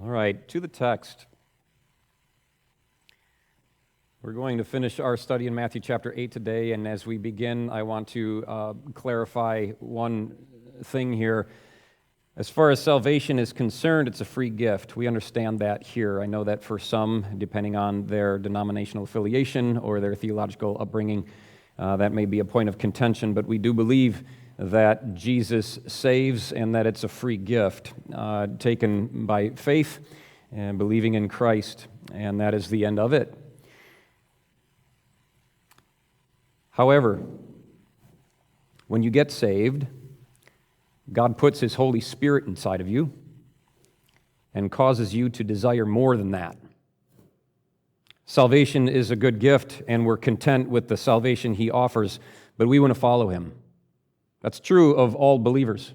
All right, to the text. We're going to finish our study in Matthew chapter 8 today, and as we begin, I want to clarify one thing here. As far as salvation is concerned, it's a free gift. We understand that here. I know that for some, depending on their denominational affiliation or their theological upbringing, that may be a point of contention, but we do believe that Jesus saves and that it's a free gift taken by faith and believing in Christ, and that is the end of it. However, when you get saved, God puts His Holy Spirit inside of you and causes you to desire more than that. Salvation is a good gift, and we're content with the salvation He offers, but we want to follow Him. That's true of all believers.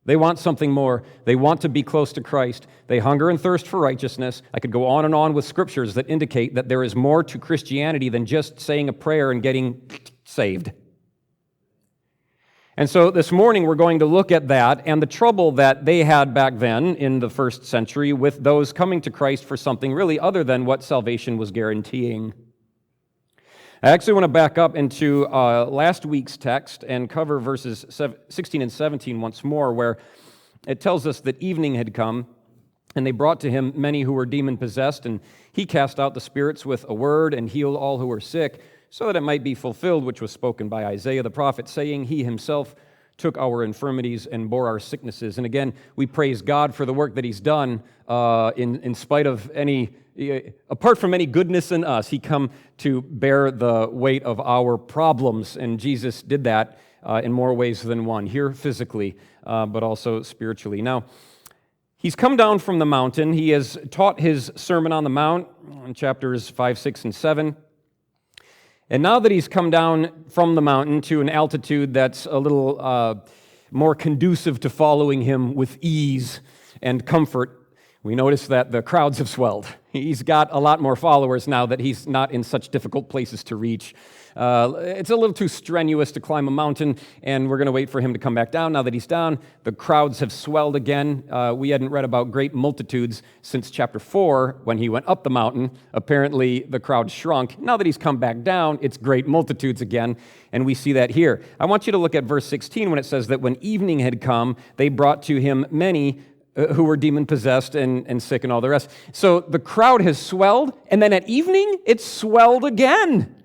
They want something more. They want to be close to Christ. They hunger and thirst for righteousness. I could go on and on with scriptures that indicate that there is more to Christianity than just saying a prayer and getting saved. And so this morning we're going to look at that and the trouble that they had back then in the first century with those coming to Christ for something really other than what salvation was guaranteeing. I actually want to back up into last week's text and cover verses 16 and 17 once more, where it tells us that evening had come, and they brought to him many who were demon-possessed, and he cast out the spirits with a word and healed all who were sick, so that it might be fulfilled which was spoken by Isaiah the prophet, saying, He himself took our infirmities and bore our sicknesses. And again, we praise God for the work that He's done in spite of apart from any goodness in us. He come to bear the weight of our problems, and Jesus did that in more ways than one, here physically, but also spiritually. Now, He's come down from the mountain. He has taught His Sermon on the Mount in chapters 5, 6, and 7. And now that He's come down from the mountain to an altitude that's a little more conducive to following Him with ease and comfort, we notice that the crowds have swelled. He's got a lot more followers now that He's not in such difficult places to reach. It's a little too strenuous to climb a mountain, and we're going to wait for Him to come back down. Now that He's down, the crowds have swelled again. We hadn't read about great multitudes since chapter 4 when He went up the mountain. Apparently, the crowd shrunk. Now that He's come back down, it's great multitudes again, and we see that here. I want you to look at verse 16 when it says that when evening had come, they brought to Him many who were demon-possessed and sick and all the rest. So the crowd has swelled, and then at evening, it swelled again.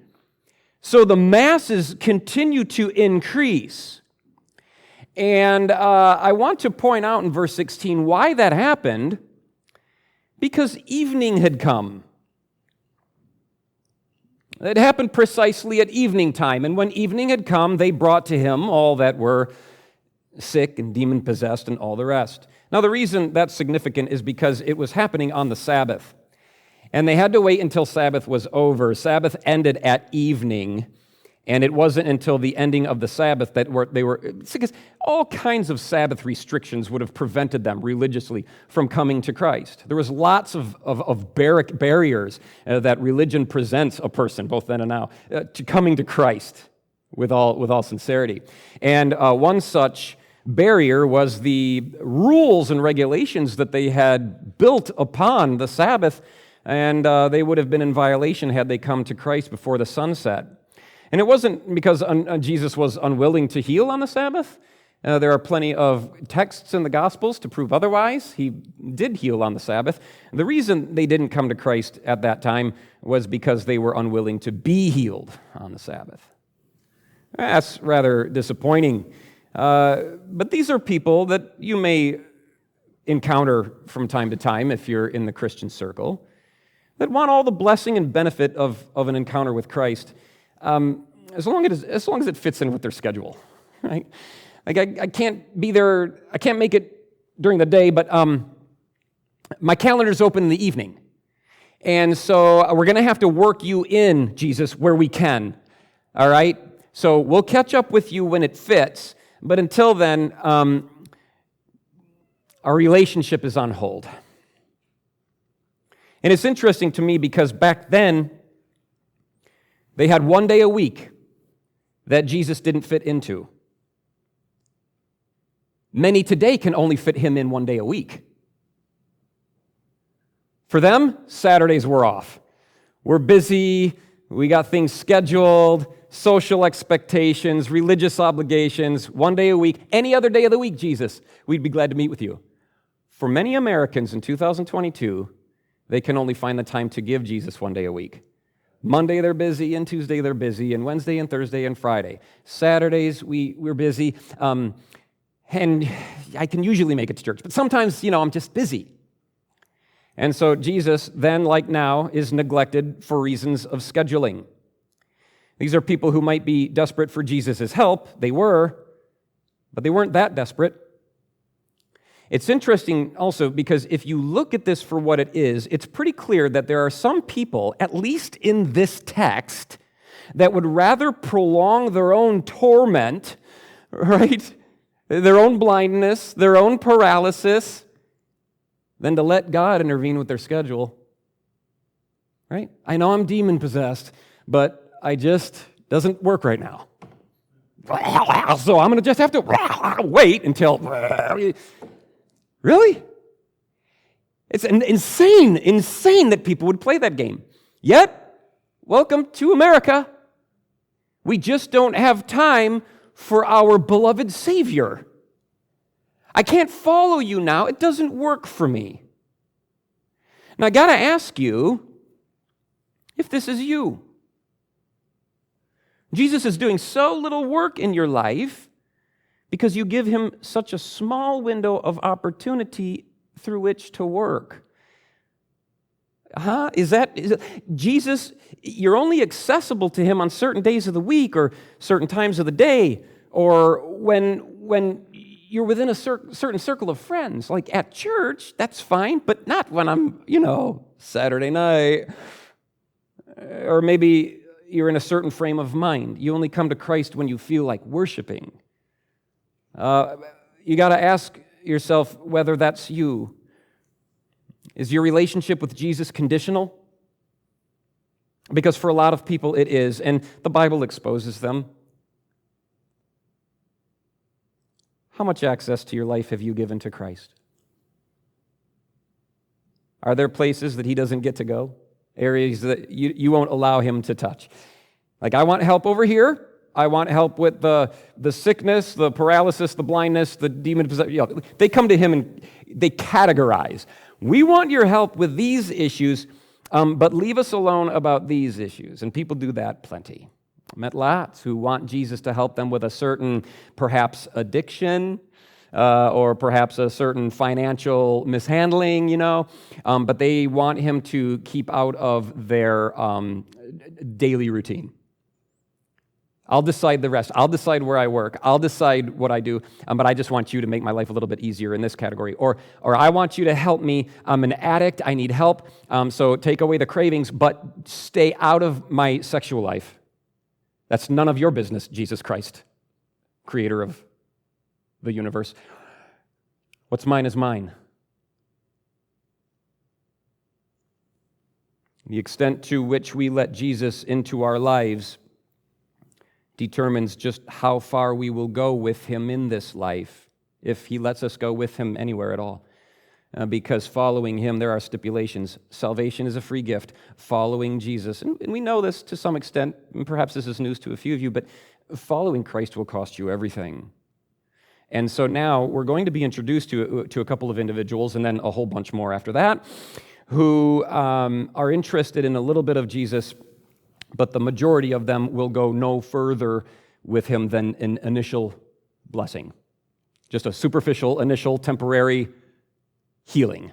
So the masses continue to increase. And I want to point out in verse 16 why that happened, because evening had come. It happened precisely at evening time, and when evening had come, they brought to Him all that were sick and demon-possessed and all the rest. Now, the reason that's significant is because it was happening on the Sabbath. And they had to wait until Sabbath was over. Sabbath ended at evening, and it wasn't until the ending of the Sabbath that they were, because all kinds of Sabbath restrictions would have prevented them religiously from coming to Christ. There was lots of barriers that religion presents a person, both then and now, to coming to Christ with all sincerity. And one such barrier was the rules and regulations that they had built upon the Sabbath, and they would have been in violation had they come to Christ before the sun set. And it wasn't because Jesus was unwilling to heal on the Sabbath. There are plenty of texts in the Gospels to prove otherwise. He did heal on the Sabbath. The reason they didn't come to Christ at that time was because they were unwilling to be healed on the Sabbath. That's rather disappointing. But these are people that you may encounter from time to time if you're in the Christian circle, that want all the blessing and benefit of an encounter with Christ, as long as it fits in with their schedule, right? Like I can't be there, I can't make it during the day, but my calendar's open in the evening. And so we're going to have to work you in, Jesus, where we can, all right? So we'll catch up with you when it fits, but until then, our relationship is on hold. And it's interesting to me because back then, they had one day a week that Jesus didn't fit into. Many today can only fit Him in one day a week. For them, Saturdays were off. We're busy, we got things scheduled, social expectations, religious obligations, one day a week, any other day of the week, Jesus, we'd be glad to meet with you. For many Americans in 2022, they can only find the time to give Jesus one day a week. Monday they're busy, and Tuesday they're busy, and Wednesday and Thursday and Friday. Saturdays we're busy, and I can usually make it to church, but sometimes, I'm just busy. And so Jesus, then like now, is neglected for reasons of scheduling. These are people who might be desperate for Jesus' help. They were, but they weren't that desperate. It's interesting also because if you look at this for what it is, it's pretty clear that there are some people, at least in this text, that would rather prolong their own torment, right? Their own blindness, their own paralysis, than to let God intervene with their schedule, right? I know I'm demon-possessed, but I just doesn't work right now. So I'm going to just have to wait until... Really? It's insane that people would play that game. Yet, welcome to America. We just don't have time for our beloved Savior. I can't follow you now. It doesn't work for me. Now, I got to ask you if this is you. Jesus is doing so little work in your life because you give him such a small window of opportunity through which to work. Is that Jesus, you're only accessible to him on certain days of the week or certain times of the day or when you're within a certain circle of friends. Like at church, that's fine, but not when I'm, Saturday night. Or maybe you're in a certain frame of mind. You only come to Christ when you feel like worshiping. You got to ask yourself whether that's you. Is your relationship with Jesus conditional? Because for a lot of people it is, and the Bible exposes them. How much access to your life have you given to Christ? Are there places that he doesn't get to go? Areas that you won't allow him to touch? Like, I want help over here. I want help with the sickness, the paralysis, the blindness, the demon possession. They come to him and they categorize. We want your help with these issues, but leave us alone about these issues. And people do that plenty. I met lots who want Jesus to help them with a certain, perhaps, addiction, or perhaps a certain financial mishandling, but they want him to keep out of their daily routine. I'll decide the rest. I'll decide where I work. I'll decide what I do, but I just want you to make my life a little bit easier in this category. Or I want you to help me. I'm an addict. I need help. So take away the cravings, but stay out of my sexual life. That's none of your business, Jesus Christ, creator of the universe. What's mine is mine. The extent to which we let Jesus into our lives determines just how far we will go with him in this life, if he lets us go with him anywhere at all. Because following him, there are stipulations. Salvation is a free gift. Following Jesus, and we know this to some extent, and perhaps this is news to a few of you, but following Christ will cost you everything. And so now we're going to be introduced to a couple of individuals, and then a whole bunch more after that, who are interested in a little bit of Jesus, but the majority of them will go no further with him than an initial blessing. Just a superficial, initial, temporary healing,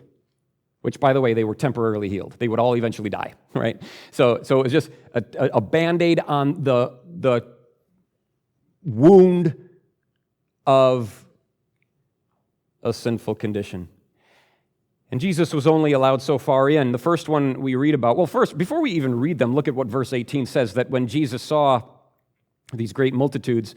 which, by the way, they were temporarily healed. They would all eventually die, right? So it was just a Band-Aid on the wound of a sinful condition. And Jesus was only allowed so far in. The first one we read about, first, before we even read them, look at what verse 18 says, that when Jesus saw these great multitudes,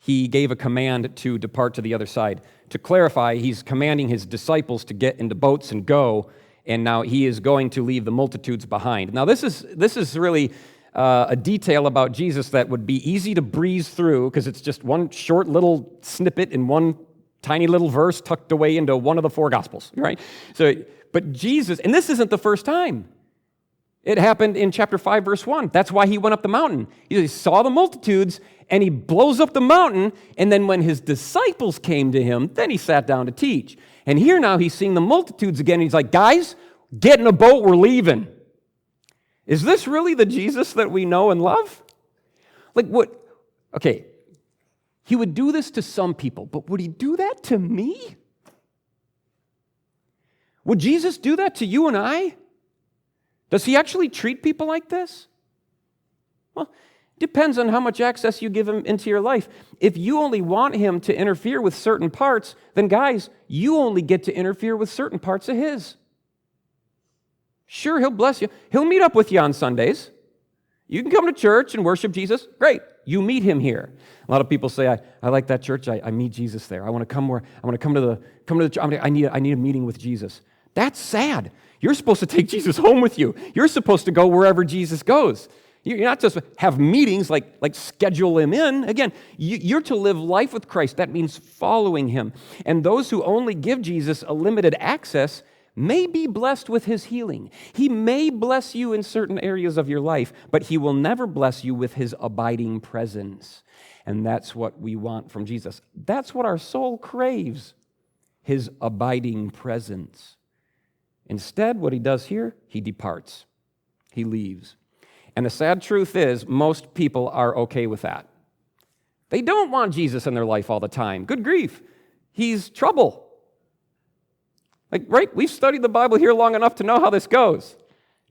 he gave a command to depart to the other side. To clarify, he's commanding his disciples to get into boats and go, and now he is going to leave the multitudes behind. Now, this is really a detail about Jesus that would be easy to breeze through because it's just one short little snippet in one tiny little verse tucked away into one of the four Gospels, right? So, But Jesus, and this isn't the first time. It happened in chapter 5, verse 1. That's why he went up the mountain. He saw the multitudes, and he blows up the mountain, and then when his disciples came to him, then he sat down to teach. And here now he's seeing the multitudes again, and he's like, guys, get in a boat, we're leaving. Is this really the Jesus that we know and love? Like what? Okay, he would do this to some people, but would he do that to me? Would Jesus do that to you and I? Does he actually treat people like this? Well, it depends on how much access you give him into your life. If you only want him to interfere with certain parts, then guys, you only get to interfere with certain parts of his. Sure, he'll bless you. He'll meet up with you on Sundays. You can come to church and worship Jesus. Great. You meet him here. A lot of people say, I like that church. I meet Jesus there. I want to come to the church. I need a meeting with Jesus. That's sad. You're supposed to take Jesus home with you. You're supposed to go wherever Jesus goes. You're not just have meetings like schedule him in. Again, you're to live life with Christ. That means following him. And those who only give Jesus a limited access may be blessed with his healing. He may bless you in certain areas of your life, but he will never bless you with his abiding presence. And that's what we want from Jesus. That's what our soul craves, his abiding presence. Instead, what he does here, he departs. He leaves. And the sad truth is, most people are okay with that. They don't want Jesus in their life all the time. Good grief. He's trouble. Right? We've studied the Bible here long enough to know how this goes.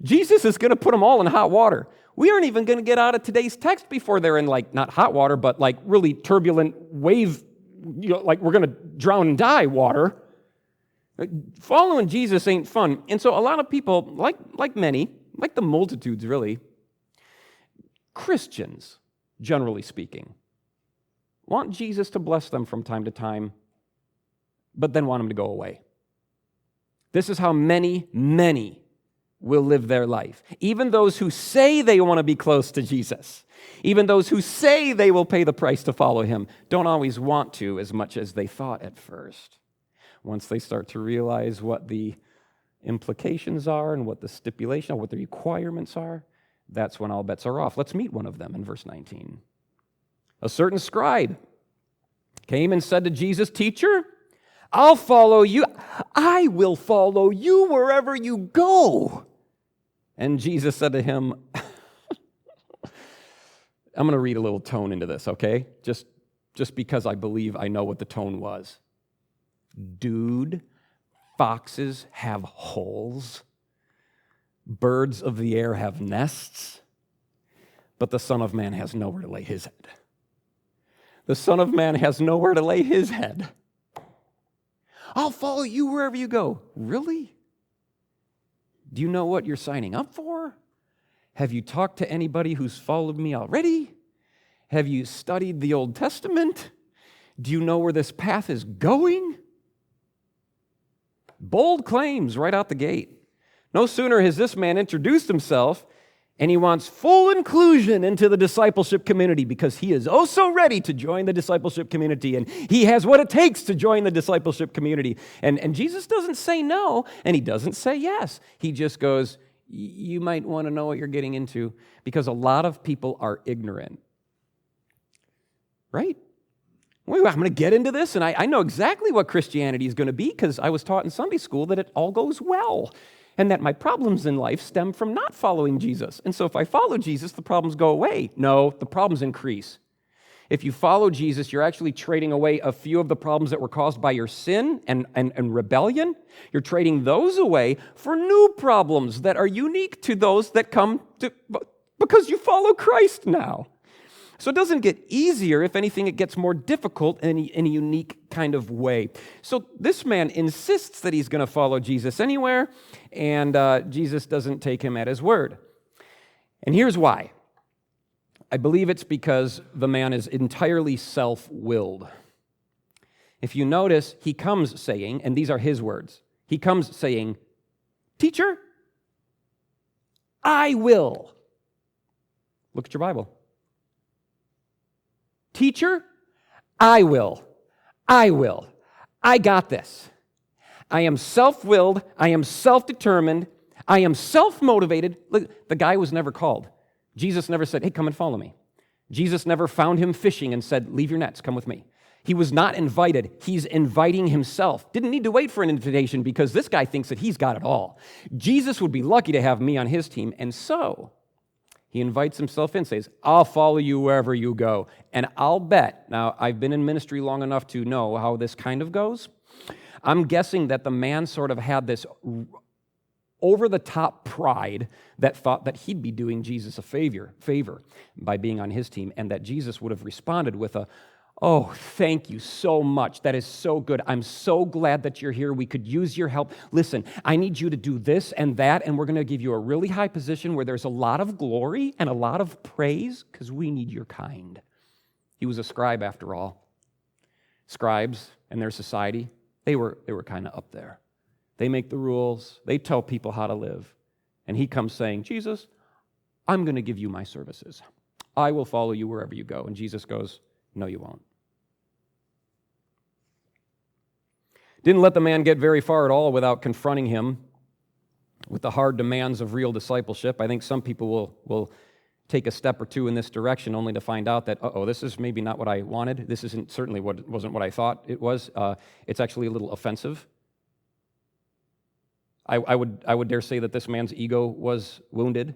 Jesus is going to put them all in hot water. We aren't even going to get out of today's text before they're in not hot water, but really turbulent wave, like we're going to drown and die water. Following Jesus ain't fun. And so a lot of people, like many, like the multitudes really, Christians, generally speaking, want Jesus to bless them from time to time, but then want him to go away. This is how many will live their life. Even those who say they want to be close to Jesus, even those who say they will pay the price to follow him, don't always want to as much as they thought at first. Once they start to realize what the implications are and what the stipulation, or what the requirements are, that's when all bets are off. Let's meet one of them in verse 19. A certain scribe came and said to Jesus, "Teacher, I'll follow you. I will follow you wherever you go." And Jesus said to him, I'm going to read a little tone into this, okay? Just because I believe I know what the tone was. Dude, foxes have holes. Birds of the air have nests. But the Son of Man has nowhere to lay his head. The Son of Man has nowhere to lay his head. I'll follow you wherever you go. Really? Do you know what you're signing up for? Have you talked to anybody who's followed me already? Have you studied the Old Testament? Do you know where this path is going? Bold claims right out the gate. No sooner has this man introduced himself, and he wants full inclusion into the discipleship community because he is oh so ready to join the discipleship community, and he has what it takes to join the discipleship community. And Jesus doesn't say no, and he doesn't say yes. He just goes, you might want to know what you're getting into, because a lot of people are ignorant. Right? Well, I'm going to get into this, and I know exactly what Christianity is going to be because I was taught in Sunday school that it all goes well, and that my problems in life stem from not following Jesus. And so if I follow Jesus, the problems go away. No, the problems increase. If you follow Jesus, you're actually trading away a few of the problems that were caused by your sin and rebellion. You're trading those away for new problems that are unique to those that come to because you follow Christ now. So it doesn't get easier. If anything, it gets more difficult in a unique kind of way. So this man insists that he's going to follow Jesus anywhere, and Jesus doesn't take him at his word. And here's why. I believe it's because the man is entirely self-willed. If you notice, he comes saying, and these are his words, he comes saying, "Teacher, I will." Look at your Bible. Teacher, I will. I got this. I am self-willed. I am self-determined. I am self-motivated. Look, the guy was never called. Jesus never said, hey, come and follow me. Jesus never found him fishing and said, leave your nets, come with me. He was not invited. He's inviting himself. Didn't need to wait for an invitation because this guy thinks that he's got it all. Jesus would be lucky to have me on his team. And so he invites himself in, says, I'll follow you wherever you go. And I'll bet, now I've been in ministry long enough to know how this kind of goes. I'm guessing that the man sort of had this over-the-top pride that thought that he'd be doing Jesus a favor by being on his team, and that Jesus would have responded with oh, thank you so much. That is so good. I'm so glad that you're here. We could use your help. Listen, I need you to do this and that, and we're going to give you a really high position where there's a lot of glory and a lot of praise because we need your kind. He was a scribe after all. Scribes in their society, they were kind of up there. They make the rules. They tell people how to live. And he comes saying, Jesus, I'm going to give you my services. I will follow you wherever you go. And Jesus goes, no, you won't. Didn't let the man get very far at all without confronting him with the hard demands of real discipleship. I think some people will take a step or two in this direction only to find out that, this is maybe not what I wanted. This wasn't what I thought it was. It's actually a little offensive. I would dare say that this man's ego was wounded.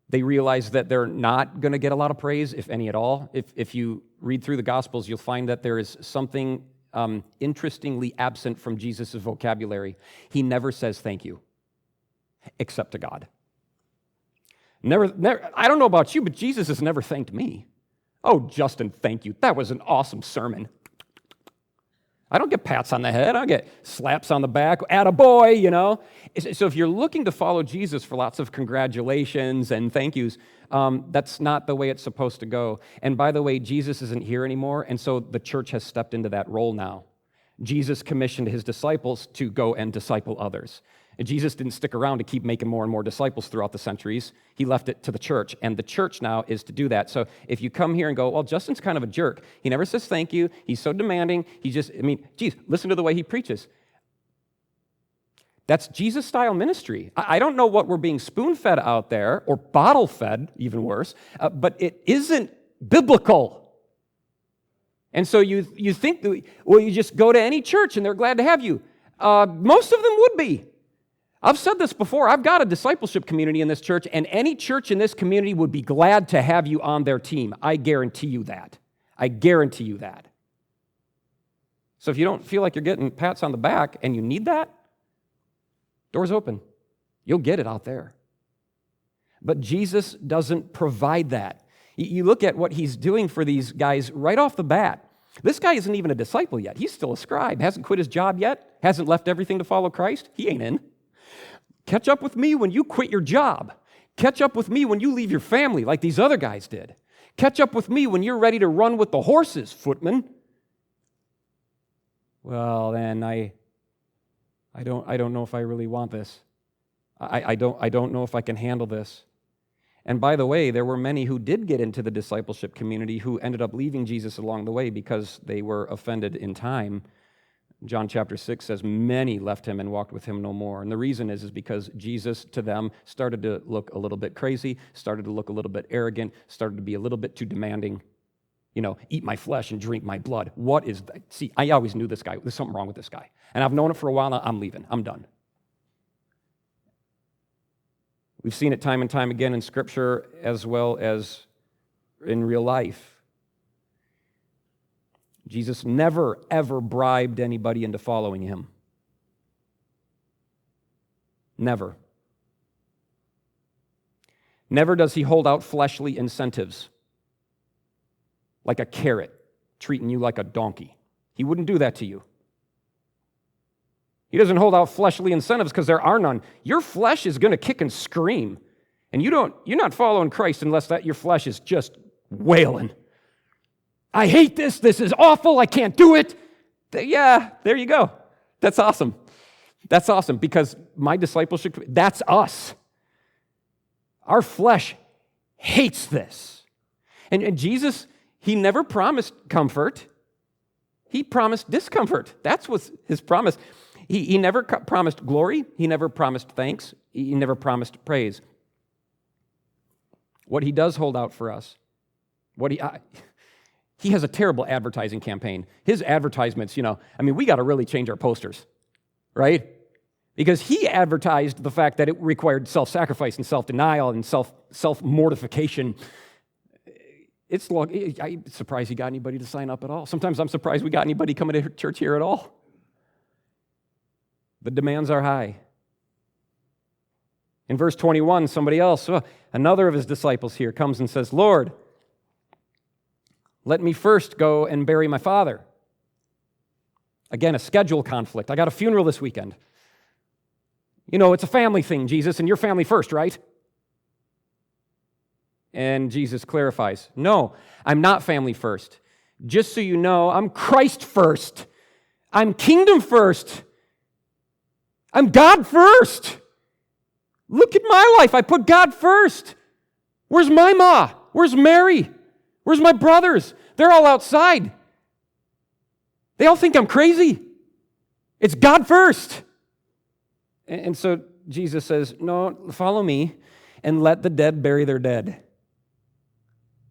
They realize that they're not going to get a lot of praise, if any at all. If you read through the Gospels, you'll find that there is something interestingly absent from Jesus' vocabulary. He never says thank you, except to God. Never. I don't know about you, but Jesus has never thanked me. Oh, Justin, thank you. That was an awesome sermon. I don't get pats on the head. I don't get slaps on the back. Attaboy, you know. So if you're looking to follow Jesus for lots of congratulations and thank yous, that's not the way it's supposed to go. And by the way, Jesus isn't here anymore, and so the church has stepped into that role now. Jesus commissioned his disciples to go and disciple others. And Jesus didn't stick around to keep making more and more disciples throughout the centuries. He left it to the church, and the church now is to do that. So if you come here and go, well, Justin's kind of a jerk. He never says thank you. He's so demanding. Listen to the way he preaches. That's Jesus-style ministry. I don't know what we're being spoon-fed out there, or bottle-fed, even worse, but it isn't biblical. And so you think, you just go to any church and they're glad to have you. Most of them would be. I've said this before. I've got a discipleship community in this church, and any church in this community would be glad to have you on their team. I guarantee you that. I guarantee you that. So if you don't feel like you're getting pats on the back and you need that, doors open. You'll get it out there. But Jesus doesn't provide that. You look at what he's doing for these guys right off the bat. This guy isn't even a disciple yet. He's still a scribe. Hasn't quit his job yet. Hasn't left everything to follow Christ. He ain't in. Catch up with me when you quit your job. Catch up with me when you leave your family like these other guys did. Catch up with me when you're ready to run with the horses, footman. Well, then I don't know if I really want this. I don't know if I can handle this. And by the way, there were many who did get into the discipleship community who ended up leaving Jesus along the way because they were offended in time. John chapter 6 says, many left him and walked with him no more. And the reason is because Jesus to them started to look a little bit crazy, started to look a little bit arrogant, started to be a little bit too demanding. Eat my flesh and drink my blood. What is that? See, I always knew this guy. There's something wrong with this guy. And I've known it for a while now. I'm leaving. I'm done. We've seen it time and time again in Scripture as well as in real life. Jesus never, ever bribed anybody into following him. Never. Never does he hold out fleshly incentives like a carrot, treating you like a donkey. He wouldn't do that to you. He doesn't hold out fleshly incentives because there are none. Your flesh is going to kick and scream. And you're not following Christ unless your flesh is just wailing. I hate this. This is awful. I can't do it. Yeah, there you go. That's awesome. That's awesome because my discipleship, that's us. Our flesh hates this. And Jesus, he never promised comfort. He promised discomfort. That's what his promise. He never promised glory. He never promised thanks. He never promised praise. What he does hold out for us, he has a terrible advertising campaign. His advertisements, we got to really change our posters, right? Because he advertised the fact that it required self-sacrifice and self-denial and self-mortification. I'm surprised he got anybody to sign up at all. Sometimes I'm surprised we got anybody coming to church here at all. The demands are high. In verse 21, another of his disciples here comes and says, Lord, let me first go and bury my father. Again, a schedule conflict. I got a funeral this weekend. It's a family thing, Jesus, and you're family first, right? And Jesus clarifies, no, I'm not family first. Just so you know, I'm Christ first. I'm kingdom first. I'm God first. Look at my life. I put God first. Where's my ma? Where's Mary? Where's my brothers? They're all outside. They all think I'm crazy. It's God first. And so Jesus says, no, follow me and let the dead bury their dead.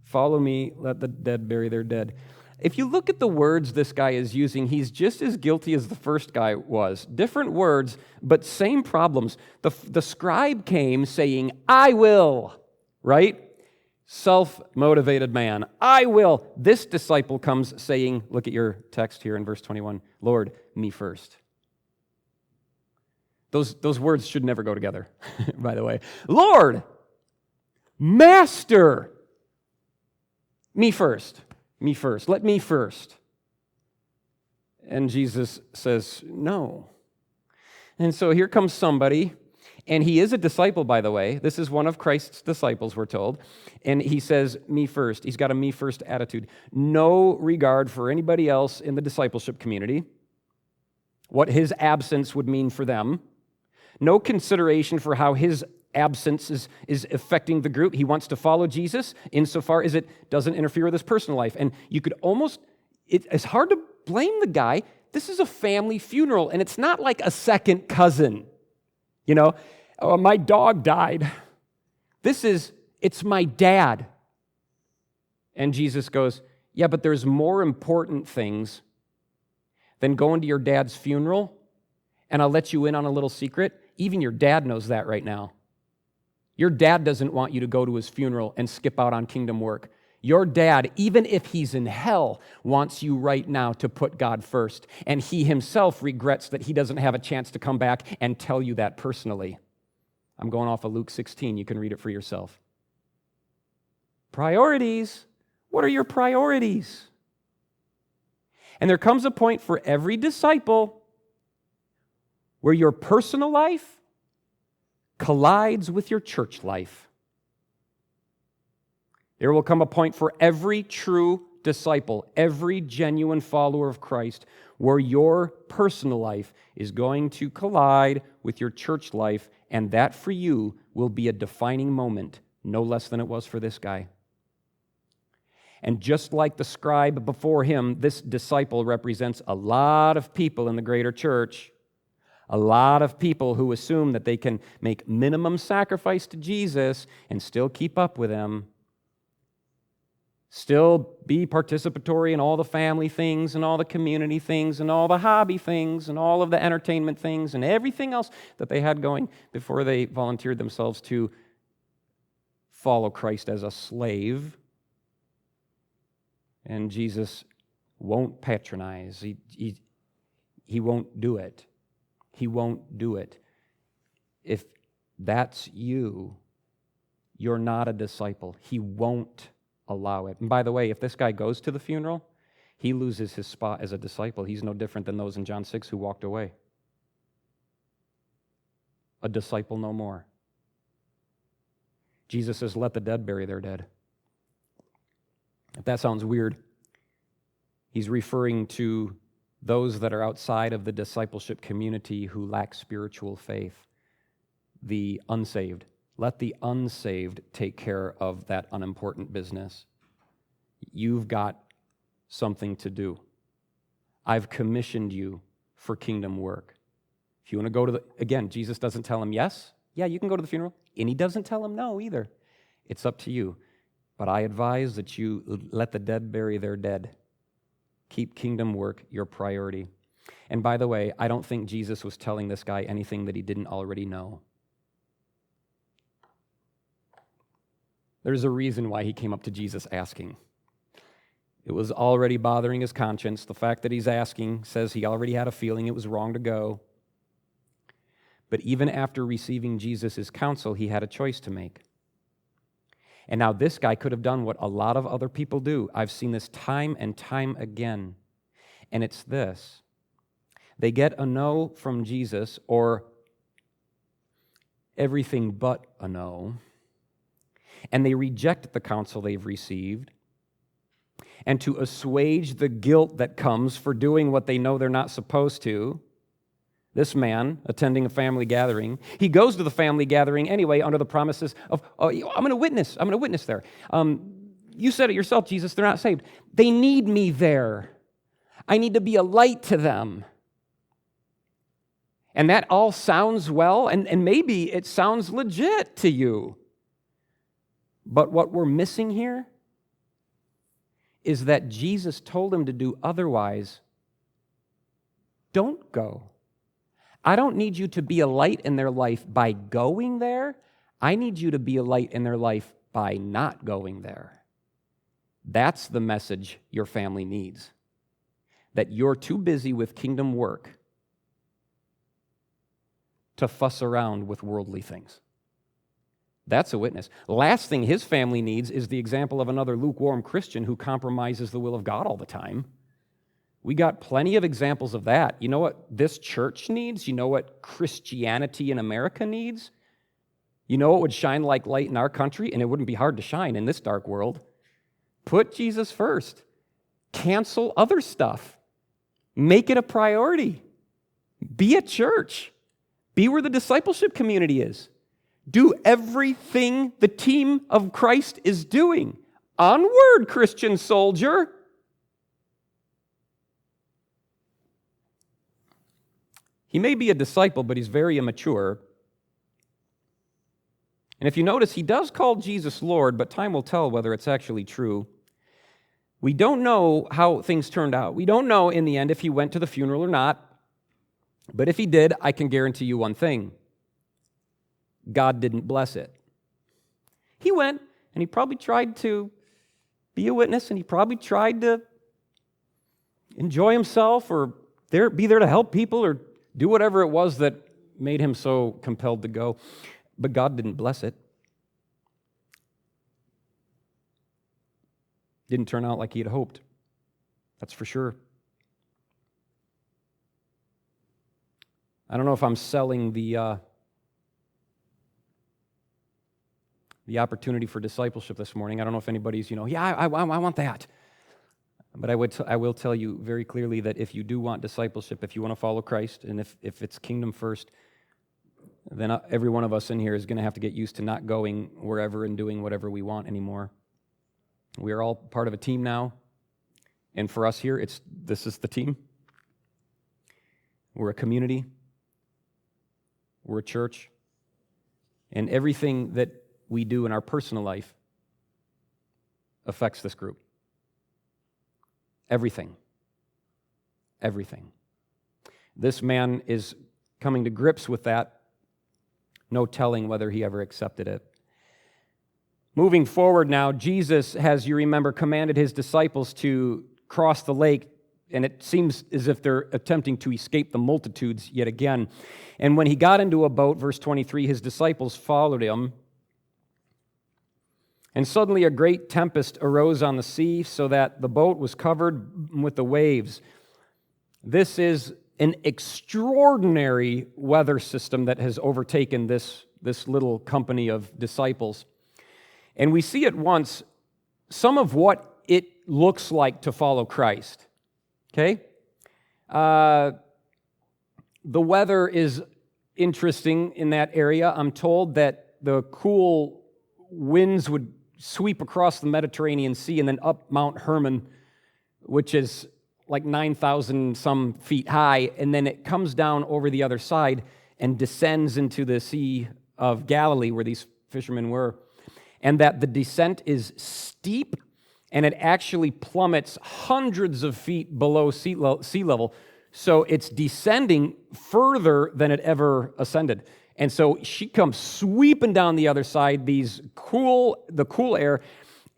Follow me, let the dead bury their dead. If you look at the words this guy is using, he's just as guilty as the first guy was. Different words, but same problems. The scribe came saying, I will, right? Self-motivated man. I will. This disciple comes saying, look at your text here in verse 21, Lord, me first. Those words should never go together, by the way. Lord, Master, me first, let me first. And Jesus says, no. And so here comes somebody, and he is a disciple, by the way. This is one of Christ's disciples, we're told. And he says, me first. He's got a me first attitude. No regard for anybody else in the discipleship community, what his absence would mean for them. No consideration for how his absence is affecting the group. He wants to follow Jesus insofar as it doesn't interfere with his personal life. And you could it's hard to blame the guy. This is a family funeral, and it's not like a second cousin. Oh, my dog died. It's my dad. And Jesus goes, yeah, but there's more important things than going to your dad's funeral, and I'll let you in on a little secret. Even your dad knows that right now. Your dad doesn't want you to go to his funeral and skip out on kingdom work. Your dad, even if he's in hell, wants you right now to put God first. And he himself regrets that he doesn't have a chance to come back and tell you that personally. I'm going off of Luke 16. You can read it for yourself. Priorities. What are your priorities? And there comes a point for every disciple where your personal life collides with your church life. There will come a point for every true disciple, every genuine follower of Christ, where your personal life is going to collide with your church life, and that for you will be a defining moment, no less than it was for this guy. And just like the scribe before him, this disciple represents a lot of people in the greater church. A lot of people who assume that they can make minimum sacrifice to Jesus and still keep up with him, still be participatory in all the family things and all the community things and all the hobby things and all of the entertainment things and everything else that they had going before they volunteered themselves to follow Christ as a slave. And Jesus won't patronize. He won't do it. He won't do it. If that's you, you're not a disciple. He won't allow it. And by the way, if this guy goes to the funeral, he loses his spot as a disciple. He's no different than those in John 6 who walked away. A disciple no more. Jesus says, let the dead bury their dead. If that sounds weird, he's referring to those that are outside of the discipleship community who lack spiritual faith, the unsaved. Let the unsaved take care of that unimportant business. You've got something to do. I've commissioned you for kingdom work. If you want to go to again, Jesus doesn't tell him yes. Yeah, you can go to the funeral. And he doesn't tell him no either. It's up to you. But I advise that you let the dead bury their dead. Keep kingdom work your priority. And by the way, I don't think Jesus was telling this guy anything that he didn't already know. There's a reason why he came up to Jesus asking. It was already bothering his conscience. The fact that he's asking says he already had a feeling it was wrong to go. But even after receiving Jesus' counsel, he had a choice to make. And now this guy could have done what a lot of other people do. I've seen this time and time again. And it's this. They get a no from Jesus, or everything but a no, and they reject the counsel they've received. And to assuage the guilt that comes for doing what they know they're not supposed to, this man attending a family gathering, he goes to the family gathering anyway under the promises of, oh, I'm going to witness there. You said it yourself, Jesus, they're not saved. They need me there. I need to be a light to them. And that all sounds well, and maybe it sounds legit to you. But what we're missing here is that Jesus told him to do otherwise. Don't go. I don't need you to be a light in their life by going there. I need you to be a light in their life by not going there. That's the message your family needs. That you're too busy with kingdom work to fuss around with worldly things. That's a witness. Last thing his family needs is the example of another lukewarm Christian who compromises the will of God all the time. We got plenty of examples of that. You know what this church needs? You know what Christianity in America needs? You know what would shine like light in our country? And it wouldn't be hard to shine in this dark world. Put Jesus first. Cancel other stuff. Make it a priority. Be at church. Be where the discipleship community is. Do everything the team of Christ is doing. Onward, Christian soldier. He may be a disciple, but he's very immature. And if you notice, he does call Jesus Lord, but time will tell whether it's actually true. We don't know how things turned out. We don't know in the end if he went to the funeral or not. But if he did, I can guarantee you one thing. God didn't bless it. He went, and he probably tried to be a witness, and he probably tried to enjoy himself or be there to help people or do whatever it was that made him so compelled to go. But God didn't bless it. Didn't turn out like he had hoped. That's for sure. I don't know if I'm selling the opportunity for discipleship this morning. I don't know if anybody's, I want that. But I will tell you very clearly that if you do want discipleship, if you want to follow Christ, and if it's kingdom first, then every one of us in here is going to have to get used to not going wherever and doing whatever we want anymore. We are all part of a team now, and for us here, this is the team. We're a community. We're a church. And everything that we do in our personal life affects this group. Everything. Everything. This man is coming to grips with that. No telling whether he ever accepted it. Moving forward now, Jesus, as you remember, commanded his disciples to cross the lake, and it seems as if they're attempting to escape the multitudes yet again. And when he got into a boat, verse 23, his disciples followed him. And suddenly a great tempest arose on the sea, so that the boat was covered with the waves. This is an extraordinary weather system that has overtaken this little company of disciples. And we see at once some of what it looks like to follow Christ. Okay? The weather is interesting in that area. I'm told that the cool winds would sweep across the Mediterranean Sea and then up Mount Hermon, which is like 9,000 some feet high, and then it comes down over the other side and descends into the Sea of Galilee where these fishermen were, and that the descent is steep, and it actually plummets hundreds of feet below sea level, so it's descending further than it ever ascended. And so she comes sweeping down the other side, the cool air,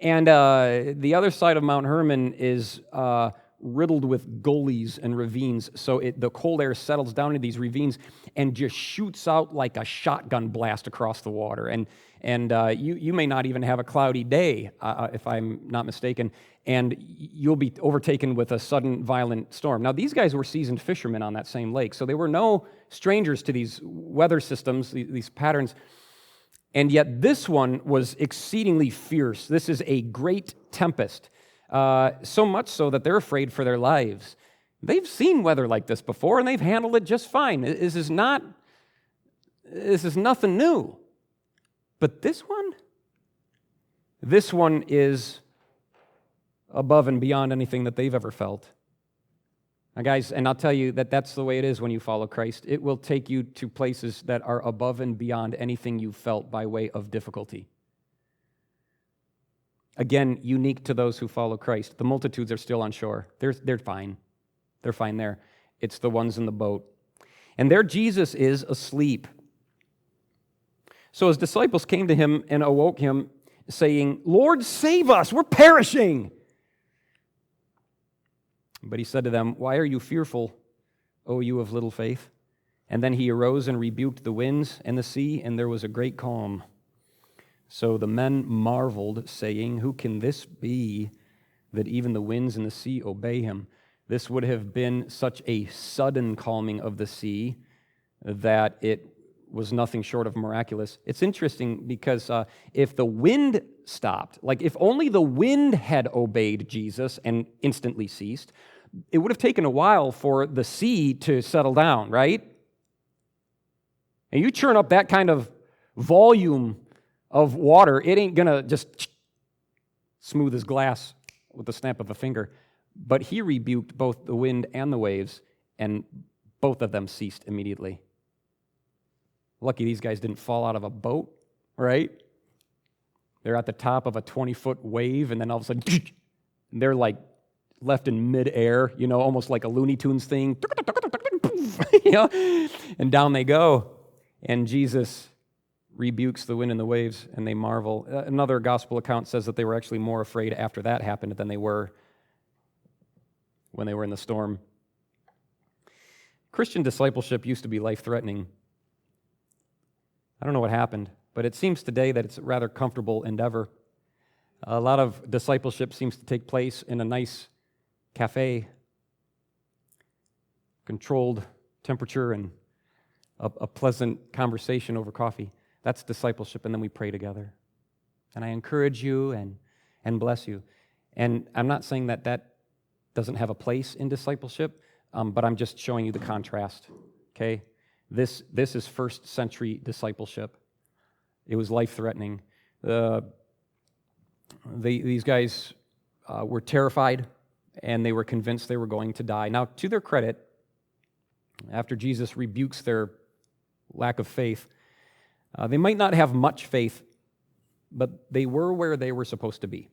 and the other side of Mount Hermon is riddled with gullies and ravines. So the cold air settles down into these ravines and just shoots out like a shotgun blast across the water. And you may not even have a cloudy day, if I'm not mistaken, and you'll be overtaken with a sudden violent storm. Now, these guys were seasoned fishermen on that same lake, so they were no strangers to these weather systems, these patterns. And yet this one was exceedingly fierce. This is a great tempest, so much so that they're afraid for their lives. They've seen weather like this before, and they've handled it just fine. This is nothing new. But this one is above and beyond anything that they've ever felt. Now, guys, and I'll tell you that that's the way it is when you follow Christ. It will take you to places that are above and beyond anything you've felt by way of difficulty. Again, unique to those who follow Christ. The multitudes are still on shore. They're fine. They're fine there. It's the ones in the boat. And there Jesus is asleep. So his disciples came to him and awoke him, saying, "Lord, save us, we're perishing." But he said to them, "Why are you fearful, O you of little faith?" And then he arose and rebuked the winds and the sea, and there was a great calm. So the men marveled, saying, "Who can this be, that even the winds and the sea obey him?" This would have been such a sudden calming of the sea that it was nothing short of miraculous. It's interesting because if the wind stopped, like if only the wind had obeyed Jesus and instantly ceased, it would have taken a while for the sea to settle down, right? And you churn up that kind of volume of water, it ain't going to just smooth as glass with the snap of a finger. But he rebuked both the wind and the waves, and both of them ceased immediately. Lucky these guys didn't fall out of a boat, right? They're at the top of a 20-foot wave, and then all of a sudden, they're like left in midair, almost like a Looney Tunes thing, and down they go. And Jesus rebukes the wind and the waves, and they marvel. Another gospel account says that they were actually more afraid after that happened than they were when they were in the storm. Christian discipleship used to be life-threatening. I don't know what happened, but it seems today that it's a rather comfortable endeavor. A lot of discipleship seems to take place in a nice cafe, controlled temperature, and a pleasant conversation over coffee. That's discipleship, and then we pray together. And I encourage you and bless you. And I'm not saying that doesn't have a place in discipleship, but I'm just showing you the contrast, okay? This is first century discipleship. It was life-threatening. These guys were terrified, and they were convinced they were going to die. Now, to their credit, after Jesus rebukes their lack of faith, they might not have much faith, but they were where they were supposed to be.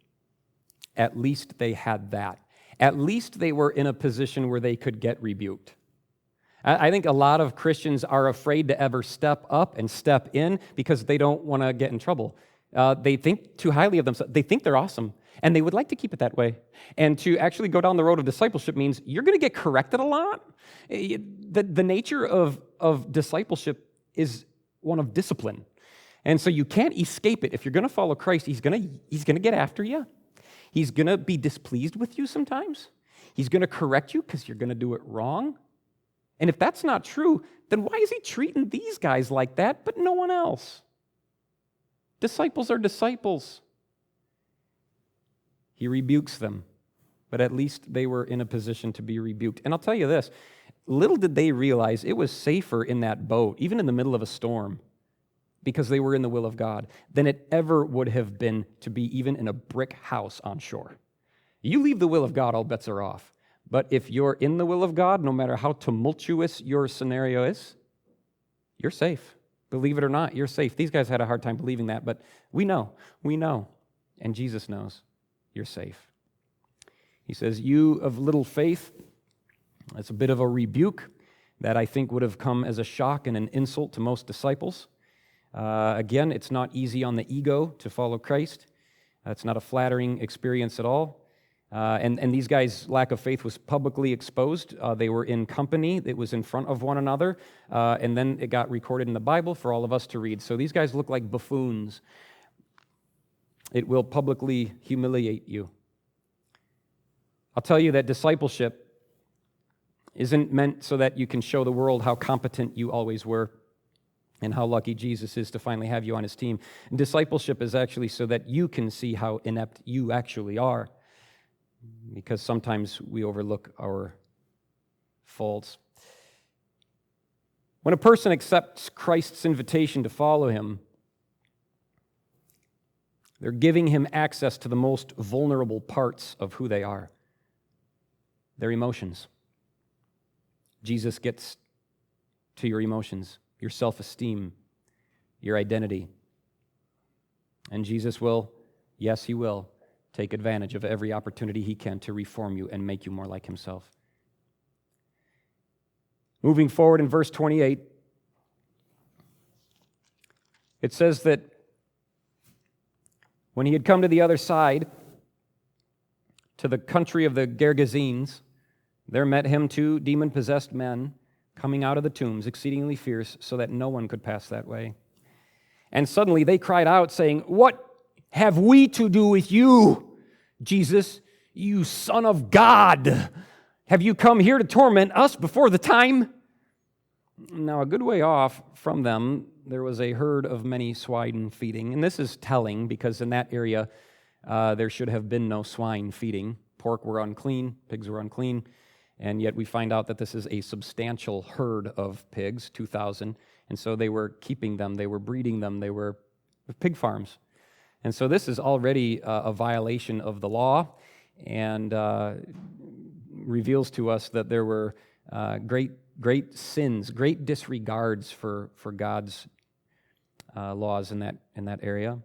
At least they had that. At least they were in a position where they could get rebuked. I think a lot of Christians are afraid to ever step up and step in because they don't want to get in trouble. They think too highly of themselves. They think they're awesome, and they would like to keep it that way. And to actually go down the road of discipleship means you're going to get corrected a lot. The nature of discipleship is one of discipline. And so you can't escape it. If you're going to follow Christ, he's going to get after you. He's going to be displeased with you sometimes. He's going to correct you because you're going to do it wrong. And if that's not true, then why is he treating these guys like that but no one else? Disciples are disciples. He rebukes them, but at least they were in a position to be rebuked. And I'll tell you this, little did they realize it was safer in that boat, even in the middle of a storm, because they were in the will of God, than it ever would have been to be even in a brick house on shore. You leave the will of God, all bets are off. But if you're in the will of God, no matter how tumultuous your scenario is, you're safe. Believe it or not, you're safe. These guys had a hard time believing that, but we know, and Jesus knows you're safe. He says, you of little faith. That's a bit of a rebuke that I think would have come as a shock and an insult to most disciples. Again, it's not easy on the ego to follow Christ. It's not a flattering experience at all. And these guys' lack of faith was publicly exposed. They were in company. It was in front of one another. And then it got recorded in the Bible for all of us to read. So these guys look like buffoons. It will publicly humiliate you. I'll tell you that discipleship isn't meant so that you can show the world how competent you always were and how lucky Jesus is to finally have you on his team. And discipleship is actually so that you can see how inept you actually are, because sometimes we overlook our faults. When a person accepts Christ's invitation to follow him, they're giving him access to the most vulnerable parts of who they are, their emotions. Jesus gets to your emotions, your self-esteem, your identity. And Jesus will, yes, he will, take advantage of every opportunity he can to reform you and make you more like himself. Moving forward in verse 28, it says that when he had come to the other side, to the country of the Gergesenes, there met him 2 demon-possessed men coming out of the tombs, exceedingly fierce, so that no one could pass that way. And suddenly they cried out, saying, "What have we to do with you, Jesus, you Son of God? Have you come here to torment us before the time?" Now, a good way off from them, there was a herd of many swine feeding. And this is telling, because in that area, there should have been no swine feeding. Pork were unclean, pigs were unclean. And yet we find out that this is a substantial herd of pigs, 2,000. And so they were keeping them, they were breeding them, they were pig farms. And so this is already a violation of the law, and reveals to us that there were great sins, great disregards for God's laws in that area.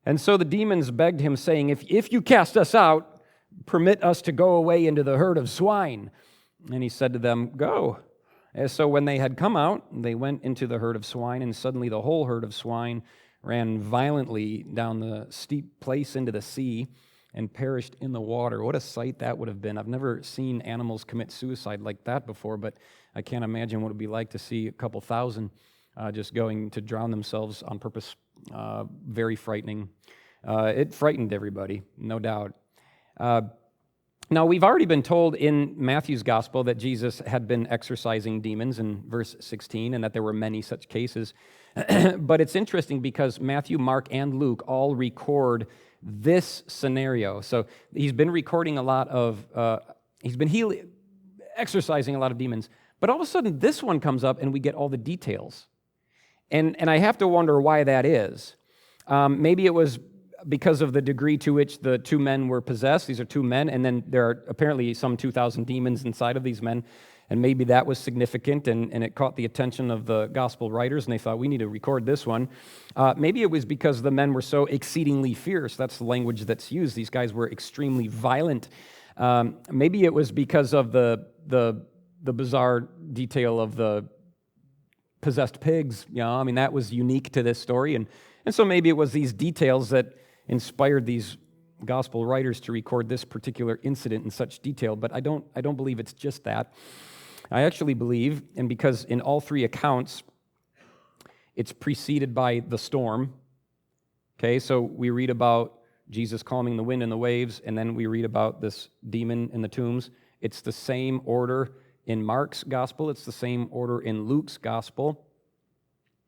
And so the demons begged him, saying, if you cast us out, permit us to go away into the herd of swine. And he said to them, go. And so when they had come out, they went into the herd of swine, and suddenly the whole herd of swine ran violently down the steep place into the sea and perished in the water. What a sight that would have been. I've never seen animals commit suicide like that before, but I can't imagine what it would be like to see a couple thousand just going to drown themselves on purpose. Very frightening. It frightened everybody, no doubt. Now, we've already been told in Matthew's gospel that Jesus had been exorcising demons in verse 16, and that there were many such cases. But it's interesting because Matthew, Mark, and Luke all record this scenario. So he's been recording a lot of, exorcising a lot of demons. But all of a sudden, this one comes up, and we get all the details. And I have to wonder why that is. Maybe it was because of the degree to which the 2 men were possessed. These are 2 men, and then there are apparently some 2,000 demons inside of these men, and maybe that was significant, and it caught the attention of the gospel writers, and they thought, we need to record this one. Maybe it was because the men were so exceedingly fierce. That's the language that's used. These guys were extremely violent. Maybe it was because of the bizarre detail of the possessed pigs. I mean, that was unique to this story, and so maybe it was these details that inspired these gospel writers to record this particular incident in such detail, but I don't believe it's just that. I actually believe, and because in all 3 accounts, it's preceded by the storm. Okay, so we read about Jesus calming the wind and the waves, and then we read about this demon in the tombs. It's the same order in Mark's gospel. It's the same order in Luke's gospel.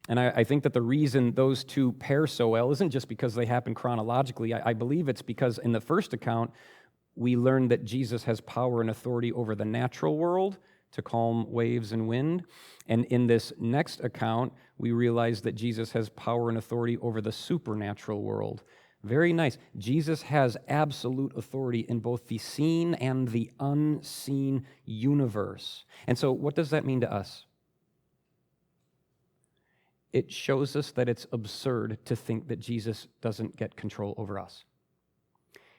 And I think that the reason those 2 pair so well isn't just because they happen chronologically. I believe it's because in the first account, we learn that Jesus has power and authority over the natural world to calm waves and wind. And in this next account, we realize that Jesus has power and authority over the supernatural world, Very nice. Jesus has absolute authority in both the seen and the unseen universe. And so what does that mean to us? It shows us that it's absurd to think that Jesus doesn't get control over us.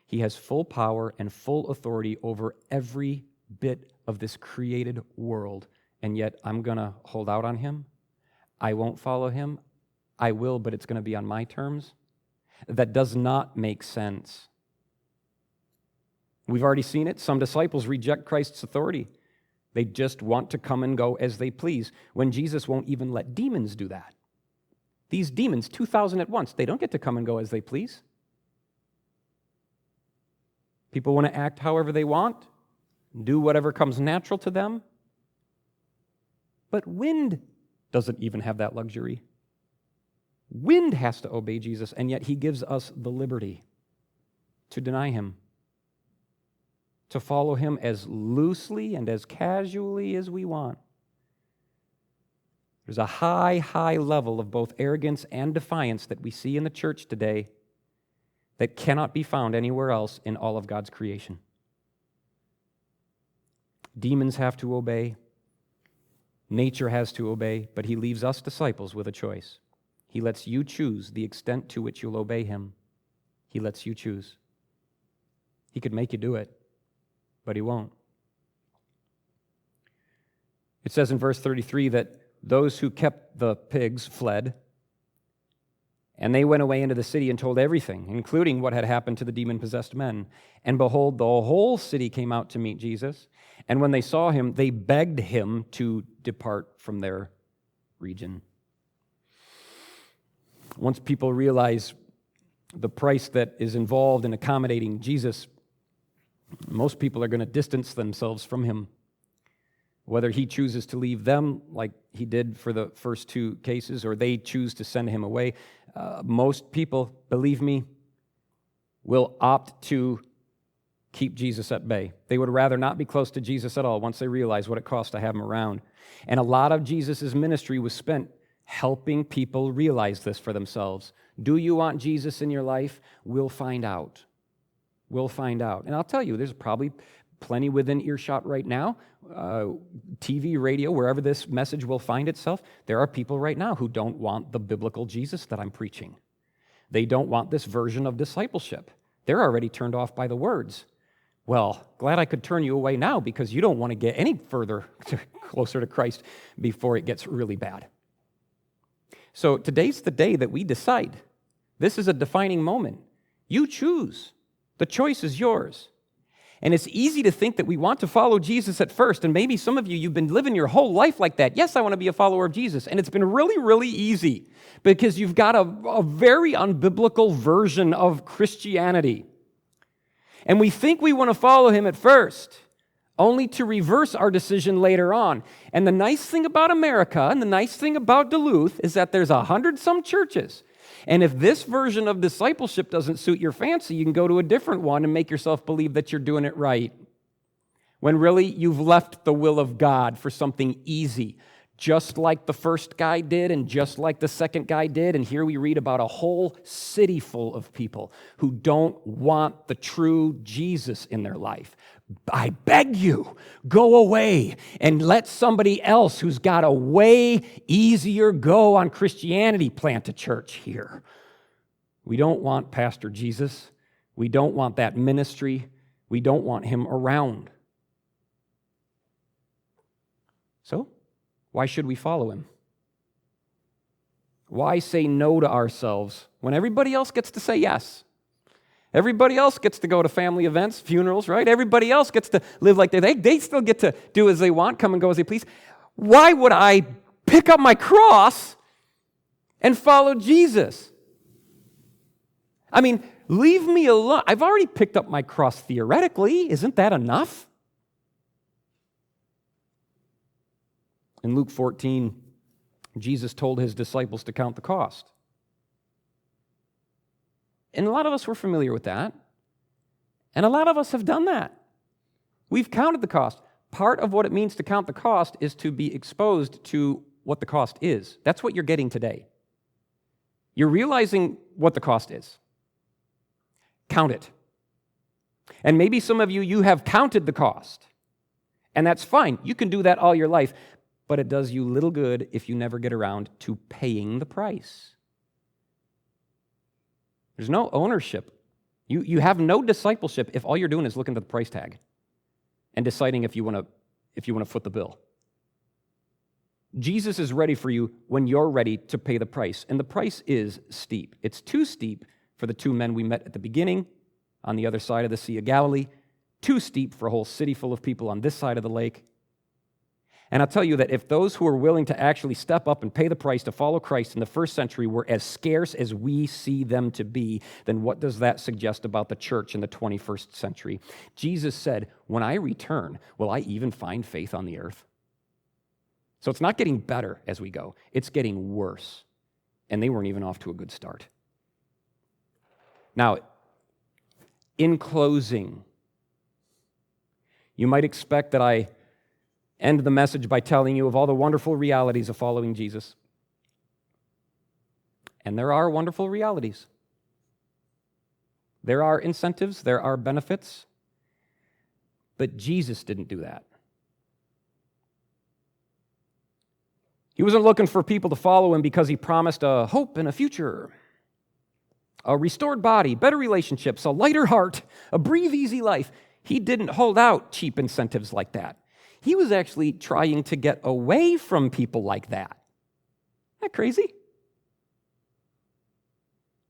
He has full power and full authority over every bit of this created world, and yet I'm going to hold out on him. I won't follow him. I will, but it's going to be on my terms. That does not make sense. We've already seen it. Some disciples reject Christ's authority. They just want to come and go as they please, when Jesus won't even let demons do that. These demons, 2,000 at once, they don't get to come and go as they please. People want to act however they want, do whatever comes natural to them. But wind doesn't even have that luxury. Wind has to obey Jesus, and yet he gives us the liberty to deny him, to follow him as loosely and as casually as we want. There's a high, high level of both arrogance and defiance that we see in the church today that cannot be found anywhere else in all of God's creation. Demons have to obey. Nature has to obey, but he leaves us disciples with a choice. He lets you choose the extent to which you'll obey him. He lets you choose. He could make you do it, but he won't. It says in verse 33 that those who kept the pigs fled, and they went away into the city and told everything, including what had happened to the demon-possessed men. And behold, the whole city came out to meet Jesus, and when they saw him, they begged him to depart from their region. Once people realize the price that is involved in accommodating Jesus, most people are going to distance themselves from him. Whether he chooses to leave them like he did for the first two cases, or they choose to send him away, most people, believe me, will opt to keep Jesus at bay. They would rather not be close to Jesus at all once they realize what it costs to have him around. And a lot of Jesus' ministry was spent helping people realize this for themselves. Do you want Jesus in your life? We'll find out. We'll find out. And I'll tell you, there's probably plenty within earshot right now, TV, radio, wherever this message will find itself. There are people right now who don't want the biblical Jesus that I'm preaching. They don't want this version of discipleship. They're already turned off by the words. Well, glad I could turn you away now because you don't want to get any further closer to Christ before it gets really bad. So today's the day that we decide. This is a defining moment. You choose. The choice is yours. And it's easy to think that we want to follow Jesus at first, and maybe some of you, you've been living your whole life like that. Yes, I want to be a follower of Jesus, and it's been really, really easy because you've got a very unbiblical version of Christianity. And we think we want to follow him at first, only to reverse our decision later on. And the nice thing about America and the nice thing about Duluth is that there's 100-some churches. And if this version of discipleship doesn't suit your fancy, you can go to a different one and make yourself believe that you're doing it right. When really you've left the will of God for something easy, just like the first guy did and just like the second guy did. And here we read about a whole city full of people who don't want the true Jesus in their life. I beg you, go away and let somebody else who's got a way easier go on Christianity plant a church here. We don't want Pastor Jesus. We don't want that ministry. We don't want him around. So, why should we follow him? Why say no to ourselves when everybody else gets to say yes? Everybody else gets to go to family events, funerals, right? Everybody else gets to live like they still get to do as they want, come and go as they please. Why would I pick up my cross and follow Jesus? I mean, leave me alone. I've already picked up my cross theoretically. Isn't that enough? In Luke 14, Jesus told his disciples to count the cost. And a lot of us were familiar with that. And a lot of us have done that. We've counted the cost. Part of what it means to count the cost is to be exposed to what the cost is. That's what you're getting today. You're realizing what the cost is. Count it. And maybe some of you have counted the cost. And that's fine. You can do that all your life. But it does you little good if you never get around to paying the price. There's no ownership. You have no discipleship if all you're doing is looking at the price tag and deciding if you want to foot the bill. Jesus is ready for you when you're ready to pay the price. And the price is steep. It's too steep for the two men we met at the beginning on the other side of the Sea of Galilee, too steep for a whole city full of people on this side of the lake. And I'll tell you that if those who are willing to actually step up and pay the price to follow Christ in the first century were as scarce as we see them to be, then what does that suggest about the church in the 21st century? Jesus said, when I return, will I even find faith on the earth? So it's not getting better as we go. It's getting worse. And they weren't even off to a good start. Now, in closing, you might expect that I end the message by telling you of all the wonderful realities of following Jesus. And there are wonderful realities. There are incentives, there are benefits, but Jesus didn't do that. He wasn't looking for people to follow him because he promised a hope and a future, a restored body, better relationships, a lighter heart, a breathe easy life. He didn't hold out cheap incentives like that. He was actually trying to get away from people like that. Isn't that crazy?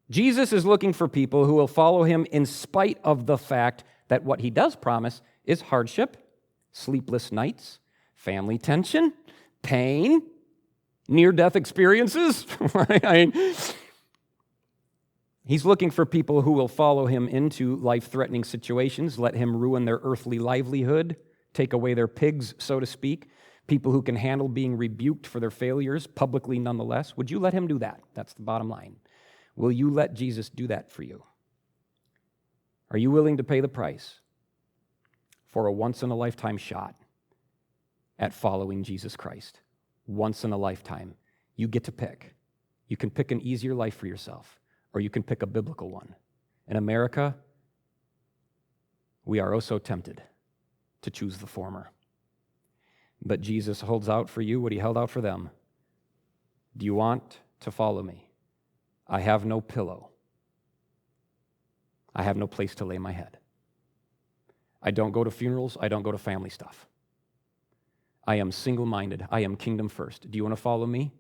Jesus is looking for people who will follow him in spite of the fact that what he does promise is hardship, sleepless nights, family tension, pain, near-death experiences. He's looking for people who will follow him into life-threatening situations, let him ruin their earthly livelihood, take away their pigs, so to speak, people who can handle being rebuked for their failures publicly nonetheless. Would you let him do that? That's the bottom line. Will you let Jesus do that for you? Are you willing to pay the price for a once-in-a-lifetime shot at following Jesus Christ? Once in a lifetime. You get to pick. You can pick an easier life for yourself, or you can pick a biblical one. In America, we are oh so tempted to choose the former. But Jesus holds out for you what he held out for them. Do you want to follow me? I have no pillow. I have no place to lay my head. I don't go to funerals. I don't go to family stuff. I am single-minded. I am kingdom first. Do you want to follow me?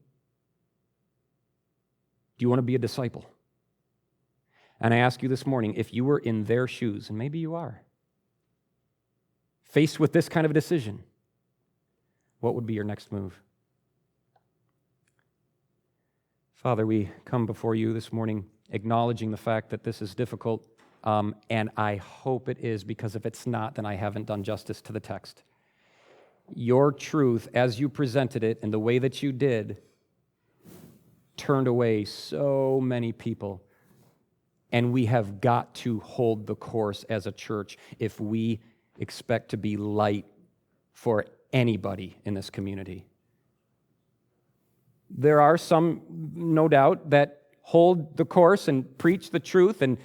Do you want to be a disciple? And I ask you this morning, if you were in their shoes, and maybe you are, faced with this kind of a decision, what would be your next move? Father, we come before you this morning acknowledging the fact that this is difficult, and I hope it is, because if it's not, then I haven't done justice to the text. Your truth, as you presented it in the way that you did, turned away so many people. And we have got to hold the course as a church if we expect to be light for anybody in this community. There are some, no doubt, that hold the course and preach the truth and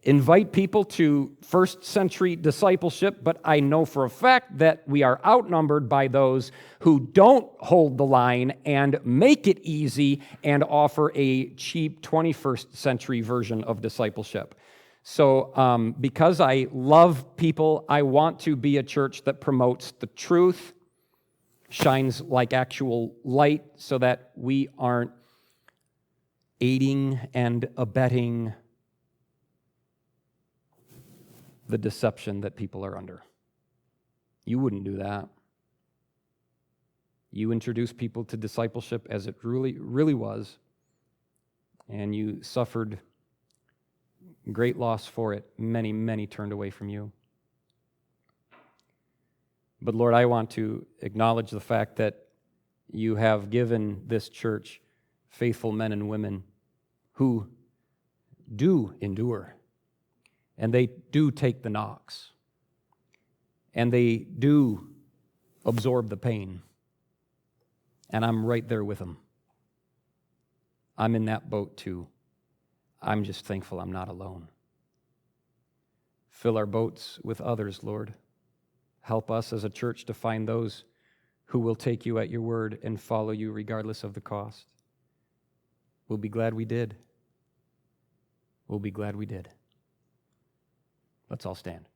invite people to first century discipleship, but I know for a fact that we are outnumbered by those who don't hold the line and make it easy and offer a cheap 21st century version of discipleship. So because I love people, I want to be a church that promotes the truth, shines like actual light, so that we aren't aiding and abetting the deception that people are under. You wouldn't do that. You introduce people to discipleship as it really was, and you suffered great loss for it. Many turned away from you. But Lord, I want to acknowledge the fact that you have given this church faithful men and women who do endure. And they do take the knocks. And they do absorb the pain. And I'm right there with them. I'm in that boat too. I'm just thankful I'm not alone. Fill our boats with others, Lord. Help us as a church to find those who will take you at your word and follow you regardless of the cost. We'll be glad we did. We'll be glad we did. Let's all stand.